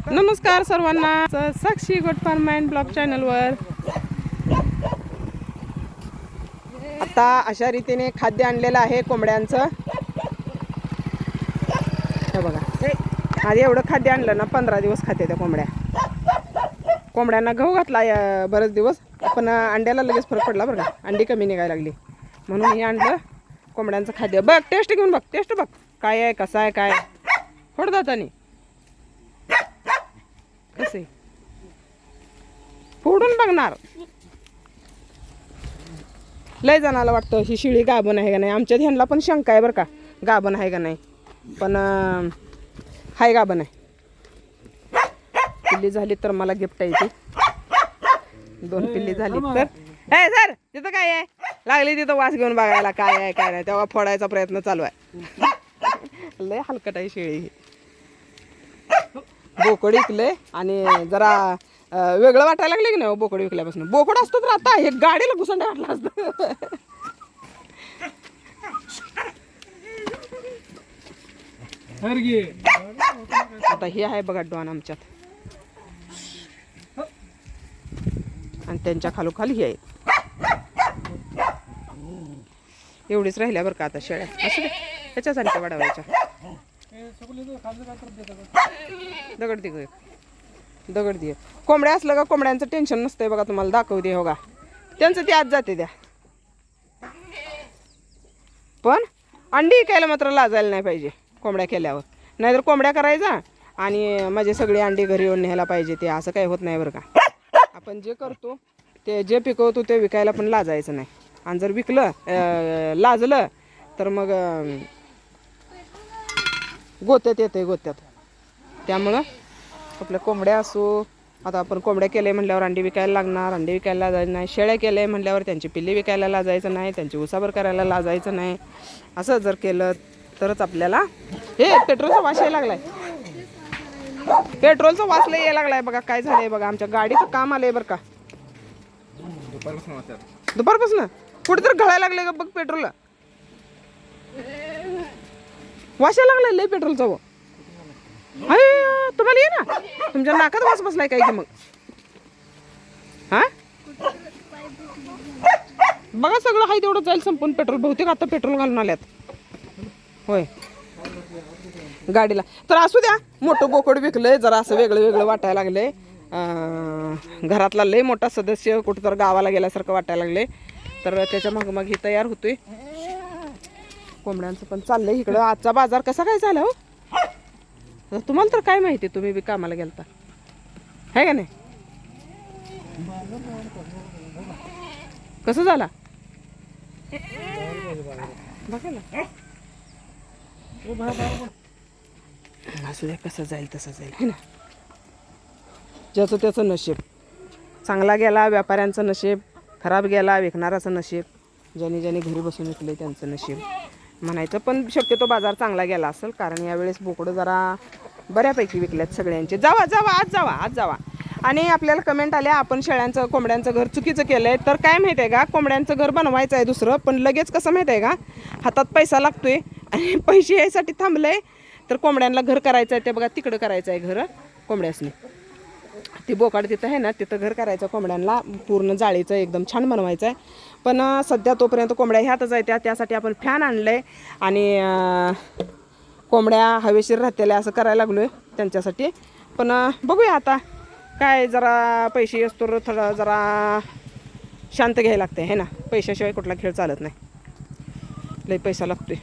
नमस्कार सर्वांना, साक्षी goat farm and blog चॅनलवर. आता अशा रीतीने खाद्य आणलेलं आहे कोंबड्यांचं. हे बघा, आधी एवढं खाद्य आणलं ना 15 दिवस खाते त्या कोंबड्या. कोंबड्यांना गहू घातला बरेच दिवस, पण अंड्याला लगेच फरक पडला बरं का. अंडी कमी निघायला लागली म्हणून हे आणलं कोंबड्यांचं खाद्य. बघ, टेस्ट घेऊन बघ, टेस्ट बघ काय आहे, कसं आहे, काय फोड दातानी कसे फोडून बघणार. लय जणाला वाटतं ही शिळी गाभण आहे का नाही. आमच्या ह्यांना पण शंका आहे बरं का, गाभण आहे का नाही, पण हाय गाभण आहे. पिल्ली झाली तर मला गिफ्ट आहे ती. 2 पिल्ली झाली तर हे सर तिथं काय आहे लागली तिथं वास घेऊन बघायला काय आहे काय नाही. तेव्हा फोडायचा प्रयत्न चालू आहे. लय हलकट आहे शेळी ही. बोकड विकले आणि जरा वेगळं वाटायला लागले की नाही बोकड विकल्यापासून. बोकड असतं तर आता हे गाडीला घुसंडा वाटला असतं. आता हे आहे बघा डॉन आमच्यात, आणि त्यांच्या खालोखाली हे आहे. एवढीच राहिल्या बरं का आता शेळ्या. असं दे त्याच्यासारख्या वाढवायच्या. दगड दे, दगड दे. कोंबड्या असलं का कोंबड्यांचं टेन्शन नसतंय बघा. तुम्हाला दाखवू दे हो का, त्यांचं ते आज जाते द्या. पण अंडी विकायला मात्र लाजायला नाही पाहिजे कोंबड्या केल्यावर. नाहीतर कोंबड्या करायचा आणि माझे सगळे अंडी घरी येऊन न्यायला पाहिजे, ते असं काही होत नाही बरं का. आपण जे करतो ते जे पिकवतो ते विकायला पण लाजायचं नाही. आणि जर विकलं लाजलं तर मग गोत्यात येते गोत्यात. त्यामुळं आपल्या कोंबड्या असो, आता आपण कोंबड्या केले म्हटल्यावर अंडी विकायला लागणार, अंडी विकायला लाजायचं नाही. शेळ्या केले म्हटल्यावर त्यांची पिल्ली विकायला लाजायचं नाही, त्यांची उसाबर करायला लाजायचं नाही. असं जर केलं तरच आपल्याला. हे पेट्रोलचा वास यायला लागलाय, पेट्रोलचा वास लय यायला लागलाय बघा. काय झालंय बघा, आमच्या गाडीचं काम आलंय बरं का. दुपारपासून कुठे तर घळायला लागले का बघ पेट्रोल. वास यायला लागलाय लय पेट्रोलचा. व तुम्हाला ये ना, तुमच्या नाकात वास बसलाय काय की मग. हा बघा, सगळं हाय तेवढं जाईल संपून पेट्रोल. बहुतेक आता पेट्रोल घालून आल्यात होय गाडीला. तर असू द्या, मोठं बोकड विकलंय, जरा असं वेगळं वेगळं वाटायला लागलंय. घरातला लय मोठा सदस्य कुठं तर गावाला गेल्यासारखं वाटायला लागले. तर त्याच्या मग ही तयार होतोय. कोंबड्यांचं पण चाललंय इकडं. आजचा बाजार कसा काय झाला हो, तुम्हाला तर काय माहिती, तुम्ही बी कामाला गेलता आहे का नाही. कसं झाला बघायला. असू द्या, कसं जाईल तसं जाईल है ना. ज्याचं त्याचं नशीब. चांगला गेला व्यापाऱ्यांचं नशीब, खराब गेला विकणाराचं नशीब. ज्यांनी ज्यांनी घरी बसून विकले त्यांचं नशीब म्हणायचं. पण शक्यतो बाजार चांगला गेला असेल, कारण यावेळेस बोकडं जरा बऱ्यापैकी विकल्यात सगळ्यांचे. जावा जावा आज जावा आज जावा. आणि आपल्याला कमेंट आल्या आपण शेळ्यांचं कोंबड्यांचं घर चुकीचं केलं आहे. तर काय माहिती आहे का, कोंबड्यांचं घर बनवायचं आहे दुसरं, पण लगेच कसं माहिती आहे का, हातात पैसा लागतोय आणि पैसे यायसाठी थांबलं आहे. तर कोंबड्यांना घर करायचं आहे ते बघा, तिकडं करायचं आहे घर कोंबड्यासनी. ती बोकाड तिथं आहे ना, तिथं घर करायचं कोंबड्यांना. पूर्ण जाळीचं एकदम छान बनवायचं आहे. पण सध्या तोपर्यंत कोंबड्या ह्यातच आहे त्यासाठी आपण फॅन आणलं आहे. आणि कोंबड्या हवेशीर राहतेल्या असं करायला लागलो आहे त्यांच्यासाठी. पण बघूया आता काय, जरा पैसे असतो थोडं जरा शांत घ्यायला लागते है ना. पैशाशिवाय कुठला खेळ चालत नाही, लई पैसा लागतोय.